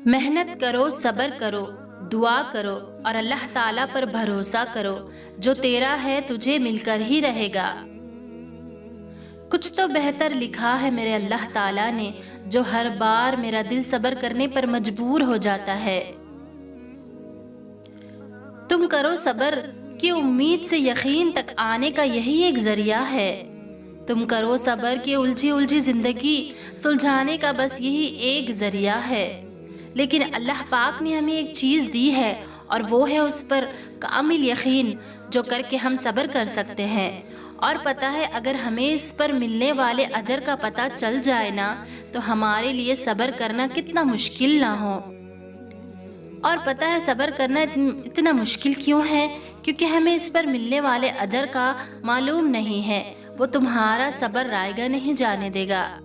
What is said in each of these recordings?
محنت کرو، صبر کرو، دعا کرو اور اللہ تعالیٰ پر بھروسہ کرو، جو تیرا ہے تجھے مل کر ہی رہے گا۔ کچھ تو بہتر لکھا ہے میرے اللہ تعالیٰ نے، جو ہر بار میرا دل صبر کرنے پر مجبور ہو جاتا ہے۔ تم کرو صبر کہ امید سے یقین تک آنے کا یہی ایک ذریعہ ہے۔ تم کرو صبر کہ الجھی زندگی سلجھانے کا بس یہی ایک ذریعہ ہے۔ لیکن اللہ پاک نے ہمیں ایک چیز دی ہے اور وہ ہے اس پر کامل یقین، جو کر کے ہم صبر کر سکتے ہیں۔ اور پتہ ہے اگر ہمیں اس پر ملنے والے اجر کا پتہ چل جائے نا تو ہمارے لیے صبر کرنا کتنا مشکل نہ ہو۔ اور پتہ ہے صبر کرنا اتنا مشکل کیوں ہے؟ کیونکہ ہمیں اس پر ملنے والے اجر کا معلوم نہیں ہے۔ وہ تمہارا صبر رائگاں نہیں جانے دے گا۔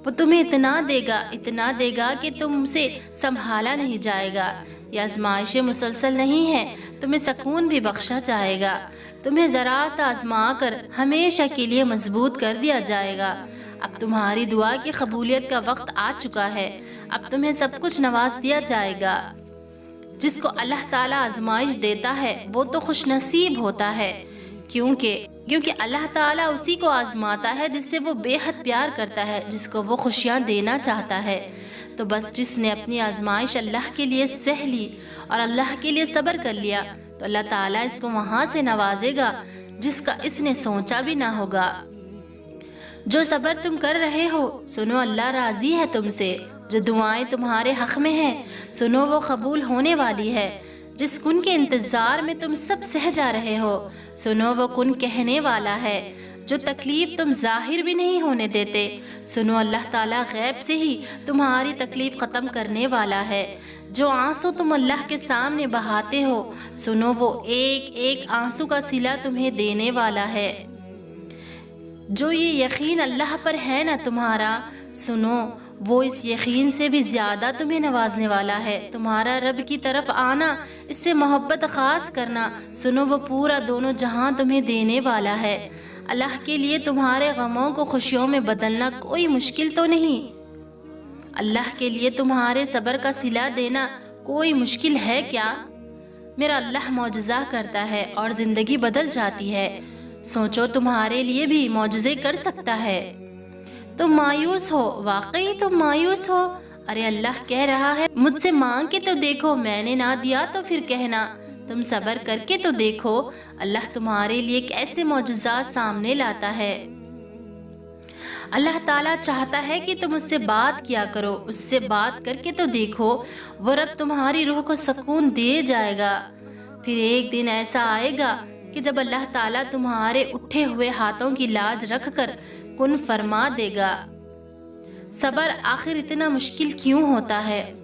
وہ تمہیں اتنا دے گا کہ تم سے سنبھالا نہیں جائے گا۔ یہ آزمائشیں مسلسل نہیں ہے، تمہیں سکون بھی بخشا جائے گا۔ تمہیں ذرا سا آزما کر ہمیشہ کے لیے مضبوط کر دیا جائے گا۔ اب تمہاری دعا کی قبولیت کا وقت آ چکا ہے۔ اب تمہیں سب کچھ نواز دیا جائے گا۔ جس کو اللہ تعالیٰ آزمائش دیتا ہے وہ تو خوش نصیب ہوتا ہے، کیونکہ اللہ تعالیٰ اسی کو آزماتا ہے جس سے وہ بے حد پیار کرتا ہے، جس کو وہ خوشیاں دینا چاہتا ہے۔ تو بس جس نے اپنی آزمائش اللہ کے لیے سہ لی اور اللہ کے لیے صبر کر لیا تو اللہ تعالیٰ اس کو وہاں سے نوازے گا جس کا اس نے سوچا بھی نہ ہوگا۔ جو صبر تم کر رہے ہو سنو اللہ راضی ہے تم سے۔ جو دعائیں تمہارے حق میں ہیں سنو وہ قبول ہونے والی ہے۔ جس کن کے انتظار میں تم سب سہ جا رہے ہو سنو وہ کن کہنے والا ہے۔ جو تکلیف تم ظاہر بھی نہیں ہونے دیتے سنو اللہ تعالیٰ غیب سے ہی تمہاری تکلیف ختم کرنے والا ہے۔ جو آنسو تم اللہ کے سامنے بہاتے ہو سنو وہ ایک ایک آنسو کا صلہ تمہیں دینے والا ہے۔ جو یہ یقین اللہ پر ہے نا تمہارا سنو وہ اس یقین سے بھی زیادہ تمہیں نوازنے والا ہے۔ تمہارا رب کی طرف آنا، اس سے محبت خاص کرنا سنو وہ پورا دونوں جہاں تمہیں دینے والا ہے۔ اللہ کے لیے تمہارے غموں کو خوشیوں میں بدلنا کوئی مشکل تو نہیں۔ اللہ کے لیے تمہارے صبر کا صلہ دینا کوئی مشکل ہے کیا؟ میرا اللہ معجزہ کرتا ہے اور زندگی بدل جاتی ہے۔ سوچو تمہارے لیے بھی معجزے کر سکتا ہے۔ تم مایوس ہو، واقعی تم مایوس ہو؟ ارے اللہ کہہ رہا ہے مجھ سے مانگ کے تو دیکھو، میں نے نہ دیا تو پھر کہنا۔ تم صبر کر کے تو دیکھو اللہ تمہارے لیے کیسے معجزات سامنے لاتا ہے۔ اللہ تعالیٰ چاہتا ہے کہ تم اس سے بات کیا کرو، اس سے بات کر کے تو دیکھو، وہ رب تمہاری روح کو سکون دے جائے گا۔ پھر ایک دن ایسا آئے گا کہ جب اللہ تعالیٰ تمہارے اٹھے ہوئے ہاتھوں کی لاج رکھ کر کن فرما دے گا۔ صبر آخر اتنا مشکل کیوں ہوتا ہے؟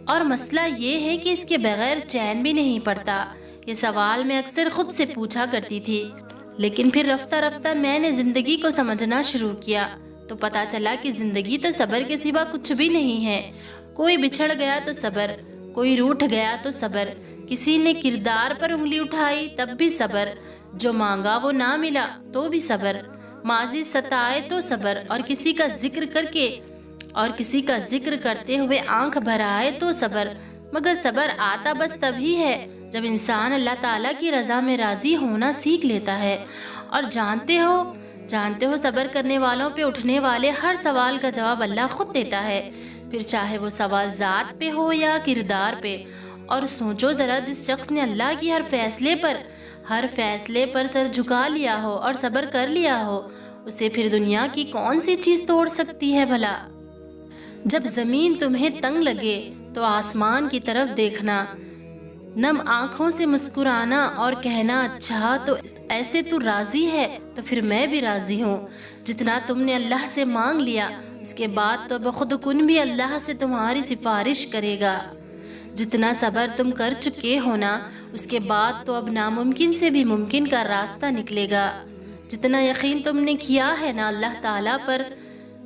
اور مسئلہ یہ ہے کہ اس کے بغیر چین بھی نہیں پڑتا۔ یہ سوال میں اکثر خود سے پوچھا کرتی تھی، لیکن پھر رفتہ رفتہ میں نے زندگی کو سمجھنا شروع کیا تو پتا چلا کہ زندگی تو صبر کے سوا کچھ بھی نہیں ہے۔ کوئی بچھڑ گیا تو صبر، کوئی روٹھ گیا تو صبر، کسی نے کردار پر انگلی اٹھائی تب بھی صبر، جو مانگا وہ نہ ملا تو بھی صبر، ماضی ستائے تو صبر، اور کسی کا ذکر کرتے ہوئے آنکھ بھر آئے تو صبر۔ مگر صبر آتا بس تبھی ہے جب انسان اللہ تعالیٰ کی رضا میں راضی ہونا سیکھ لیتا ہے۔ اور جانتے ہو صبر کرنے والوں پہ اٹھنے والے ہر سوال کا جواب اللہ خود دیتا ہے، پھر چاہے وہ سوال ذات پہ ہو یا کردار پہ۔ اور سوچو ذرا، جس شخص نے اللہ کی ہر فیصلے پر سر جھکا لیا ہو اور صبر کر لیا ہو، اسے پھر دنیا کی کون سی چیز توڑ سکتی ہے بھلا؟ جب زمین تمہیں تنگ لگے تو آسمان کی طرف دیکھنا، نم آنکھوں سے مسکرانا اور کہنا اچھا تو ایسے تو راضی ہے تو پھر میں بھی راضی ہوں۔ جتنا تم نے اللہ سے مانگ لیا اس کے بعد تو بخود کن بھی اللہ سے تمہاری سفارش کرے گا۔ جتنا صبر تم کر چکے ہو نا اس کے بعد تو اب ناممکن سے بھی ممکن کا راستہ نکلے گا۔ جتنا یقین تم نے کیا ہے نا اللہ تعالیٰ پر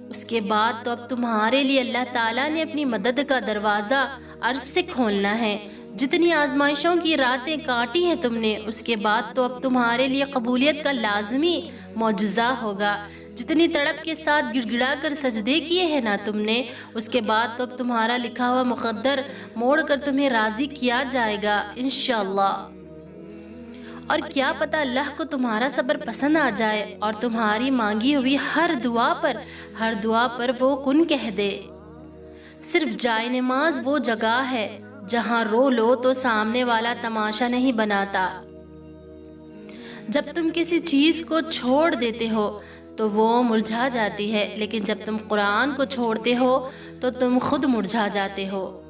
اس کے بعد تو اب تمہارے لیے اللہ تعالیٰ نے اپنی مدد کا دروازہ عرض سے کھولنا ہے۔ جتنی آزمائشوں کی راتیں کاٹی ہیں تم نے اس کے بعد تو اب تمہارے لیے قبولیت کا لازمی معجزہ ہوگا۔ جتنی تڑپ کے ساتھ گڑ گڑا کر سجدے کیے ہیں نا تم نے، اس کے بعد تو اب تمہارا لکھا ہوا مقدر موڑ کر تمہیں راضی کیا جائے گا انشاءاللہ۔ اور کیا پتہ اللہ کو تمہارا صبر پسند آ جائے اور تمہاری مانگی ہوئی ہر دعا پر وہ کن کہہ دے۔ صرف جائے نماز وہ جگہ ہے جہاں رو لو تو سامنے والا تماشا نہیں بناتا۔ جب تم کسی چیز کو چھوڑ دیتے ہو تو وہ مرجھا جاتی ہے، لیکن جب تم قرآن کو چھوڑتے ہو تو تم خود مرجھا جاتے ہو۔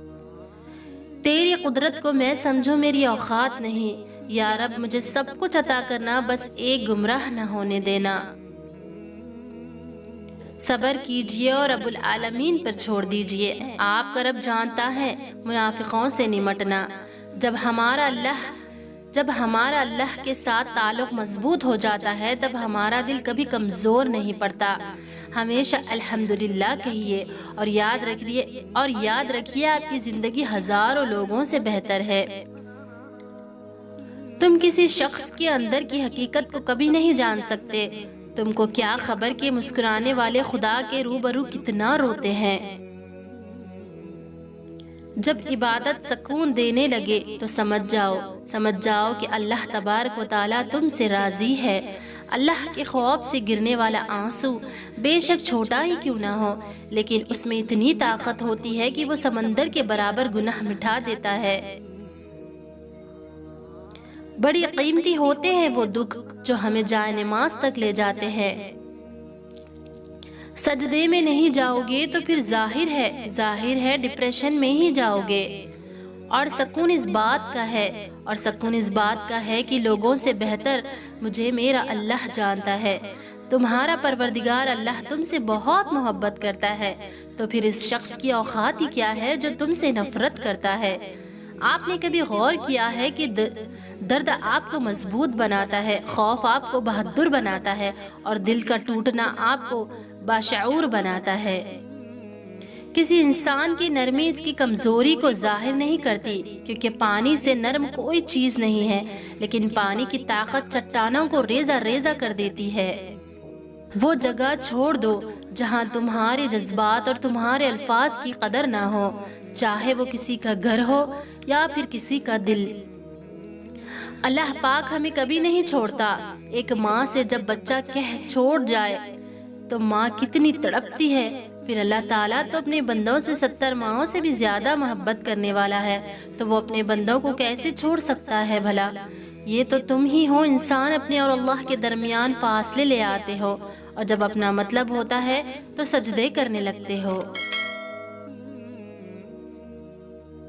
تیری قدرت کو میں سمجھوں میری اوقات نہیں، یا رب مجھے سب کچھ عطا کرنا، بس ایک گمراہ نہ ہونے دینا۔ صبر کیجئے اور رب العالمین پر چھوڑ دیجئے، آپ کا رب جانتا ہے منافقوں سے نمٹنا۔ جب ہمارا اللہ کے ساتھ تعلق مضبوط ہو جاتا ہے تب ہمارا دل کبھی کمزور نہیں پڑتا۔ ہمیشہ الحمدللہ کہیے اور یاد رکھیے آپ کی زندگی ہزاروں لوگوں سے بہتر ہے۔ تم کسی شخص کے اندر کی حقیقت کو کبھی نہیں جان سکتے۔ تم کو کیا خبر کہ مسکرانے والے خدا کے روبرو کتنا روتے ہیں۔ جب عبادت سکون دینے لگے تو سمجھ جاؤ کہ اللہ تبارک و تعالیٰ تم سے راضی ہے۔ اللہ کے خوف سے گرنے والا آنسو بے شک چھوٹا ہی کیوں نہ ہو، لیکن اس میں اتنی طاقت ہوتی ہے کہ وہ سمندر کے برابر گناہ مٹا دیتا ہے۔ بڑی قیمتی ہوتے ہیں وہ دکھ جو ہمیں جائے نماز تک لے جاتے ہیں۔ سجدے میں نہیں جاؤ گے تو پھر ظاہر ہے ڈپریشن میں ہی جاؤ گے۔ اور سکون اس بات کا ہے کہ لوگوں سے بہتر مجھے میرا اللہ جانتا ہے۔ تمہارا پروردگار اللہ تم سے بہت محبت کرتا ہے، تو پھر اس شخص کی اوقات ہی کیا ہے جو تم سے نفرت کرتا ہے۔ آپ نے کبھی غور کیا ہے کہ درد آپ کو مضبوط بناتا ہے، خوف آپ کو بہادر بناتا ہے اور دل کا ٹوٹنا آپ کو باشعور بناتا ہے۔ کسی انسان کی نرمی اس کی کمزوری کو ظاہر نہیں کرتی، کیونکہ پانی سے نرم کوئی چیز نہیں ہے، لیکن پانی کی طاقت چٹانوں کو ریزہ ریزہ کر دیتی ہے۔ وہ جگہ چھوڑ دو جہاں تمہارے جذبات اور تمہارے الفاظ کی قدر نہ ہو، چاہے وہ کسی کا گھر ہو یا پھر کسی کا دل۔ اللہ پاک ہمیں کبھی نہیں چھوڑتا۔ ایک ماں سے جب بچہ کہہ چھوڑ جائے تو ماں کتنی تڑپتی ہے، پھر اللہ تعالیٰ تو اپنے بندوں سے 70 ماہوں سے بھی زیادہ محبت کرنے والا ہے، تو وہ اپنے بندوں کو کیسے چھوڑ سکتا ہے بھلا؟ یہ تو تم ہی ہو انسان اپنے اور اللہ کے درمیان فاصلے لے آتے ہو، اور جب اپنا مطلب ہوتا ہے تو سجدے کرنے لگتے ہو۔